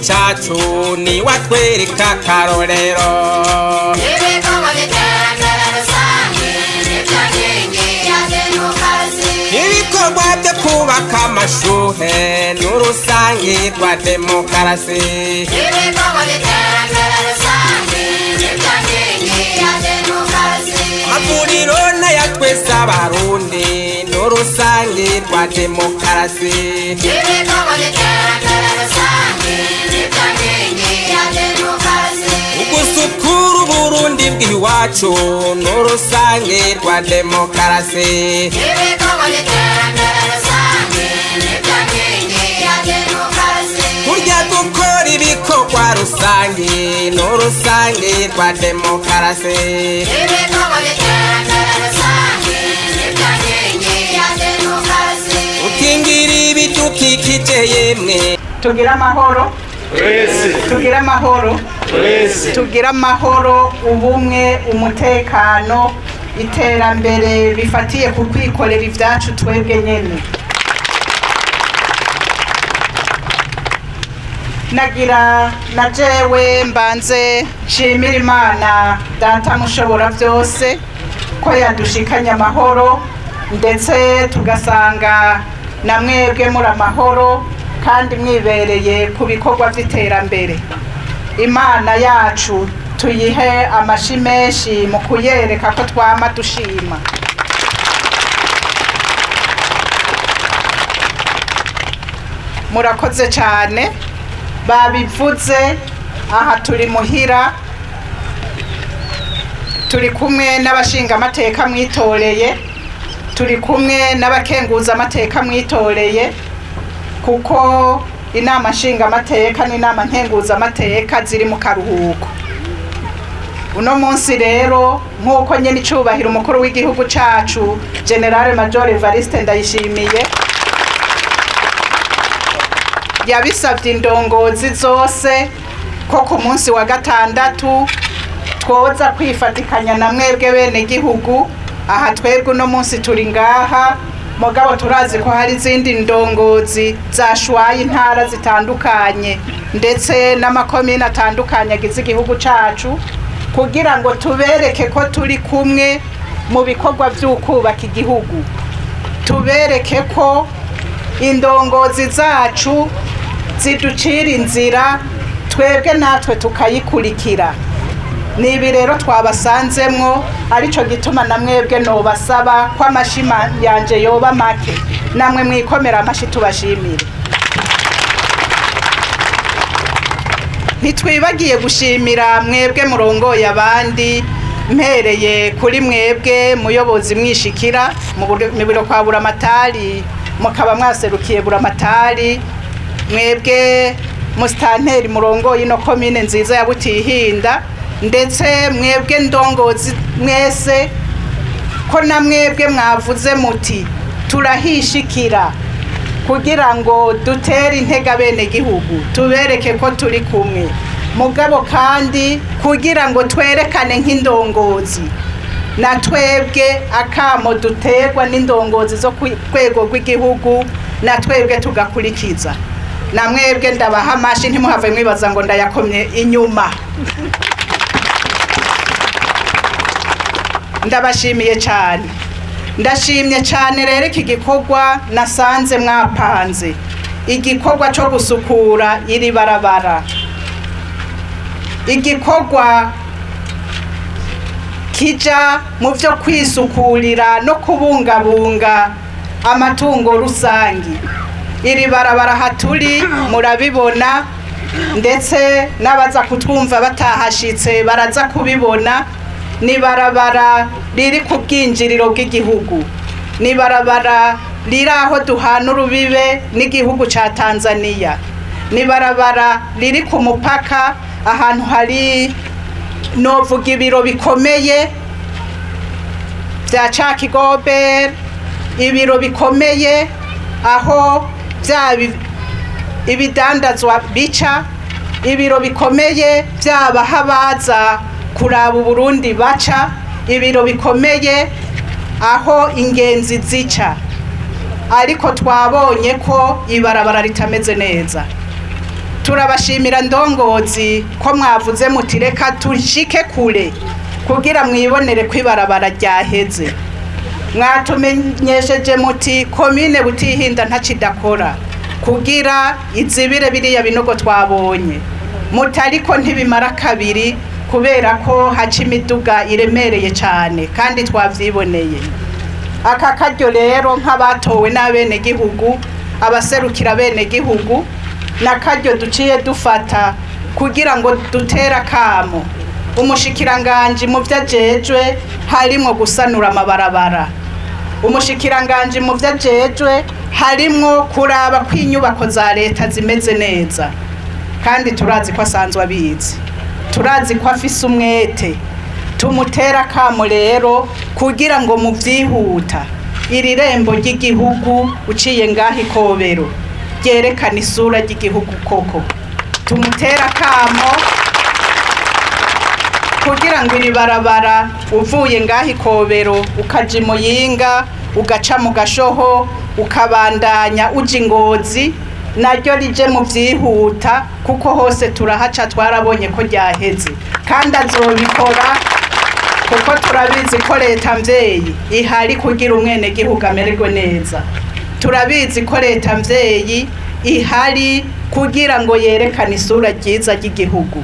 cyacu ni watwereka karorero ibikorwa by'iterambere rusange nibyo nkingi ya demokarasi ibikorwa byo kubaka amashure n'urusangi rwa demokarasi ibikorwa by'iterambere rusange nibyo nkingi ya demokarasi amavuriro n'aya twese abarundi n'urusangi rwa demokarasi ibikorwa by'iterambere rusange nibyo nkingi ya demokarasi ugusukura uburundi bw'iwacu n'urusangi rwa demokarasi ibikorwa by'iterambere rusange nibyo nkingi ya demokarasi burya dukora ibikorwa rusangi n'urusangi rwa demokarasi ibikorwa by'iterambere rusange nibyo nkingi ya demokarasi ukingira ibidukikije yemwe tugira amahoro tugira amahoro tugira amahoro ubumwe umutekano iterambere bifatiye ku kwikorera ibyacu twebwe nyene nagira na jewe mbanze nshimira Imana data mushobora byose ko yadushikanye amahoro ndetse tugasanga na mwebwe muri amahoro kandi mwibereye ku bikorwa by'iterambere. Imana yacu tuyihe amashi menshi mu kuyereka ko twama dushima. Murakoze cyane babivuze aha turi muhira turi kumwe n'abashinga amateka mwitoreye turi kumwe n'abakenguza amateka mwitoreye kuko inama nshinga amateka n'inama nkenguza amateka ziri mu karuhuko. Uno munsi rero nk'uko nyene icubahiro umukuru w'igihugu cacu General Major Evariste Ndayishimiye yabisavye indongozi zose ko ku munsi wa gatandatu twoza kwifatikanya na mwebwe bene gihugu. Aha twebwe uno munsi turi ngaha mugabo turazi ko hari izindi ndongozi zashwaye intara zitandukanye ndetse n'amakomine atandukanye agize igihugu cacu kugira ngo tubereke ko turi kumwe mu bikorwa by'ukubaka igihugu, tubereke ko indongozi zacu ziducira inzira twebwe natwe tukayikurikira. Nibi rero twabasanzemwo arico gituma na mwebwe no basaba ko amashima yanje yoba make namwe mwikomera amashi tubashimire. Nitwibagiye gushimira mwebwe murongoye abandi mpereye kuri mwebwe muyobozi mwishikira mu biro kwa buramatari mukaba mwaserukiye buramatari, mwebwe mustanteri murongoye no komine nziza ya Butihinda ndetse mwebwe ndongozi mwese ko na mwebwe mwavuze muti turahishikira kugira ngo dutere intega bene gihugu tubereke ko turi kumwe mugabo kandi kugira ngo twerekane nk'indongozi na twebwe akamo duterwa n'indongozi zo kwego rw'igihugu na twebwe tugakurikiza. Na mwebwe ndabaha amashi ntimuhave mwibaza ngo ndayakomye inyuma. Ndabashimiye cyane, ndashimye cyane rero iki gikorwa nasanze mwapanze, igikorwa cyo gusukura iri barabara, igikorwa kija mu byo kwisukurira no kubungabunga amatungo rusangi. Iri barabara haturi murabibona ndetse n'abaza kutwumva batahashitse baraza kubibona. Ni barabara riri ku bwinjiriro bw'igihugu, ni barabara riri aho duhana urubibe n'igihugu ca Tanzania, ni barabara riri ku mupaka ahantu hari novuga ibiro bikomeye vya Cakigobe, ibiro bikomeye aho ibidandazwa bica, ibiro bikomeye vyaba habaza kuraba Burundi baca, ibiro bikomeye aho ingenzi zica. Ariko twabonye ko ibarabara ritameze neza, turabashimira ndongozi ko mwavuze muti reka tushike kure kugira mwibonere kwibarabara ryaheze. Mwatumenyesheje muti komine Butihinda ntacidakora kugira izibire biriya binogo twabonye, mutariko ntibimara kabiri kubera ko haca imiduga iremereye cyane kandi twavyiboneye. Aka karyo rero nk'abatowe n'abenegihugu, abaserukira abenegihugu, n'akaryo duciye dufata kugira ngo dutere akamo umushikiranganji mu vyajejwe harimwo gusanura amabarabara, umushikiranganji mu vyajejwe harimwo kuraba ko inyubako za leta zimeze neza, kandi turazi ko asanzwe abizi, turazi ko afise umwete. Tumutera akamo rero kugira ngo mu vyihuta iri rembo ry'igihugu uciye ngaho Ikobero ryerekana isura ry'igihugu koko. Tumutera akamo kugira ngo iri barabara uvuye ngaho Ikobero ukaja i Muyinga ugaca mu Gashoho ukabandanya uja Ngozi naryo rije mu vyihuta, kuko hose turahaca twarabonye ko ryaheze, kandi azobikora kuko turabizi ko leta mvyeyi ihari kugira umwenegihugu amererwe neza. Turabizi ko leta mvyeyi ihari kugira ngo yerekane isura ryiza ry'igihugu.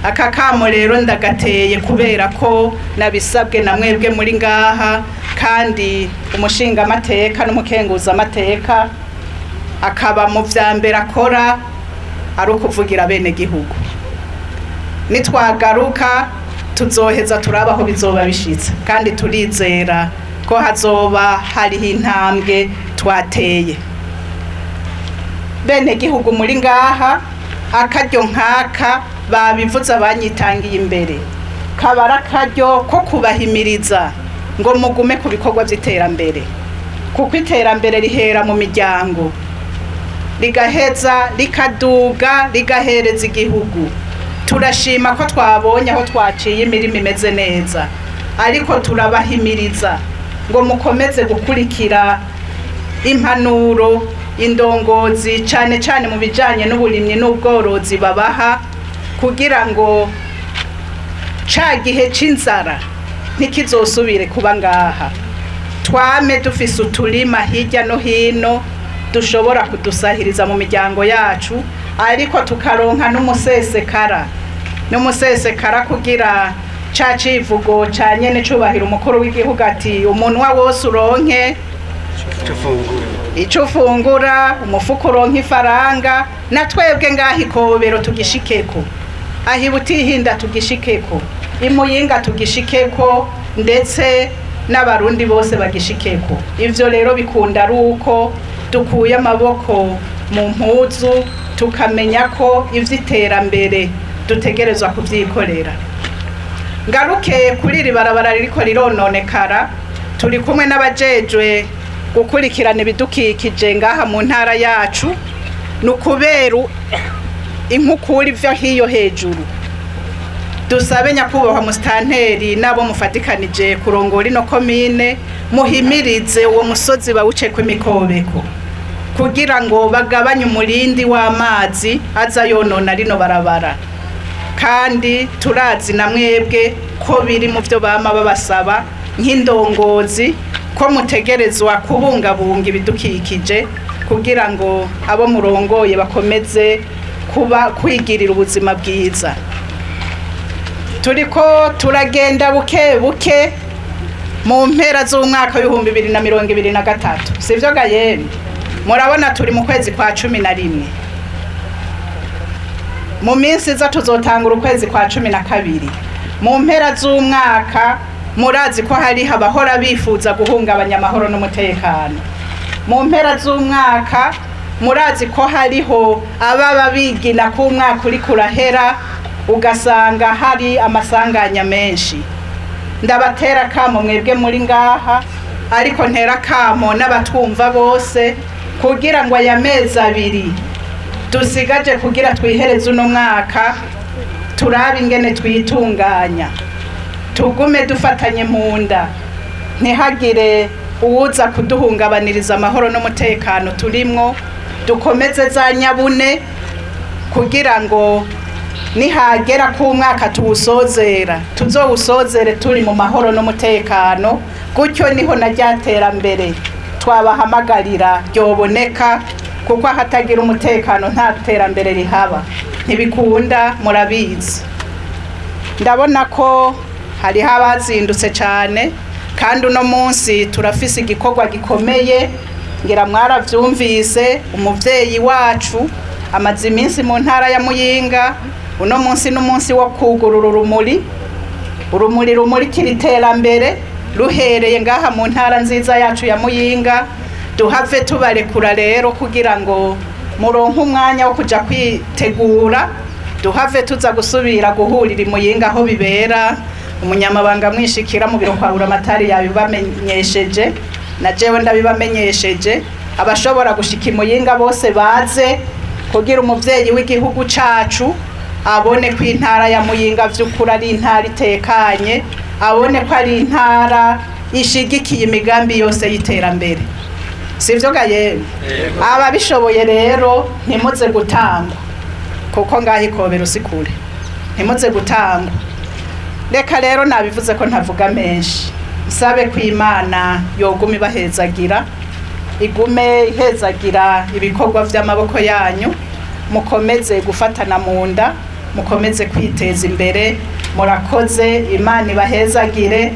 Aka kamo rero ndagateye kubera ko nabisabwe na mwebwe muri ngaha, kandi umushinga amateka n'umukenguza amateka akaba mu vyambere akora ari ukuvugira abenegihugu. Nitwagaruka tuzoheza turabaho bizoba bishitse, kandi turizera ko hazoba hariho intambwe twateye. Benegihugu muri ngaha, akaryo nkaka babivuze abanyitangiye imbere, kabara akaryo ko kubahimiriza ngo mugume ku bikorwa vy'iterambere, kuko iterambere rihera mu miryango rigaheza rikaduga rigahereza igihugu. Turashima ko twabonye aho twaciye imirimo imeze neza, ariko turabahimiriza ngo mukomeze gukurikira impanuro indongozi cane cane mu bijanye n'uburimyi n'ubworozi babaha, kugira ngo ca gihe c'inzara ntikizosubire kuba ngaha. Twame dufise uturima hirya no hino dushobora kudusahiriza mu miryango yacu, ariko tukaronka n'umusesekara kugira ca civugo ca nyene cubahira umukuru w'igihugu ati umunwa wose uronke ico ufungura, umufuko uronke ifaranga. Na twebwe ngaho Ikobero tugishikeko, aho i Butihinda tugishikeko, i Muyinga tugishikeko, ndetse n'abarundi bose bagishikeko. Ivyo rero bikunda ari uko dukuye amaboko mu mpuzu tukamenya ko ivy'iterambere dutegerezwa kuvyikorera. Ngaruke kuri iri barabara ririko rirononekara, turi kumwe n'abajejwe gukurikirana ibidukikije ngaha mu ntara yacu, nukubera inkukura ivyo hiyo hejuru. Dusabe Nyakwubahwa Musitanteri nabo mufatikanije kurongora ino komine, muhimirize uwo musozi bawuceko imikobeko kugira ngo bagabanye umurindi w'amazi aza yonona rino barabara. Kandi turazi na mwebwe ko biri mu vyo bama babasaba nk'indongozi ko mutegerezwa kubungabunga ibidukikije kugira ngo abo murongoye bakomeze kwigirira ubuzima bwiza. Turiko turagenda buke buke mu mpera z'umwaka w'ibihumbi 2023, sivyo ga yemwe? Murabona turi mu kwezi kwa 11, mu minsi iza tuzotangura ukwezi kwa 12. Mu mpera z'umwaka murazi ko hari abahora bifuza guhungabanya amahoro n'umutekano. Mu mpera z'umwaka murazi ko hariho ababa bigina ko umwaka uri kurahera ugasanga hari amasanganya menshi. Ndabatera kamo mwebwe muri ngaha, ariko ntera kamo n'abatwumva bose kugira ngo aya mezi 2 dusigaje kugira twihereze uno mwaka turabe ingene twitunganya, tugume dufatanye mu nda, ntihagire uwuza kuduhungabaniriza amahoro n'umutekano turimwo. Dukomeze za nyabune kugira ngo nihagera ku mwaka tuwusozera tuzowusozere turi mu mahoro n'umutekano, gutyo niho na ry'iterambere twabahamagarira ryoboneka, kuko ahatagira umutekano nta terambere rihaba, ntibikunda, murabizi. Ndabona ko hariho abazindutse cyane, kandi uno munsi turafise igikorwa gikomeye, ngira mwaravyumvise. Umuvyeyi wacu amaze iminsi mu ntara ya Muyinga, uno munsi n'umunsi wo kugurura urumuri rumurikira iterambere ruhereye ngaha mu ntara nziza yacu ya Muyinga. Duhave tubarekura rero kugira ngo muronke umwanya wo kuja kwitegura, duhave tuza gusubira guhurira Muyinga aho bibera. Umunyamabanga mwishikira mu biro kwa Buramatari yabibamenyesheje, na jewe ndabibamenyesheje. Abashobora gushika Muyinga bose baze, kugira umuvyeyi w'igihugu cacu abone ko intara ya Muyinga vy'ukuri ari intara itekanye, abone ko ari intara ishigikiye imigambi yose y'iterambere. Sivyo gaye? Ababishoboye rero ntimuze gutangwa, kuko ngaho ikobera usikure, ntimuze gutangwa. Reka rero nabivuze ko ntavuga menshi, sabe ko Imana yoguma ibahezagira, igume ihezagira ibikorwa vy'amaboko yanyu, mukomeze gufatana mu nda, mukomeze kwiteza imbere. Murakoze, Imana ibahezagire.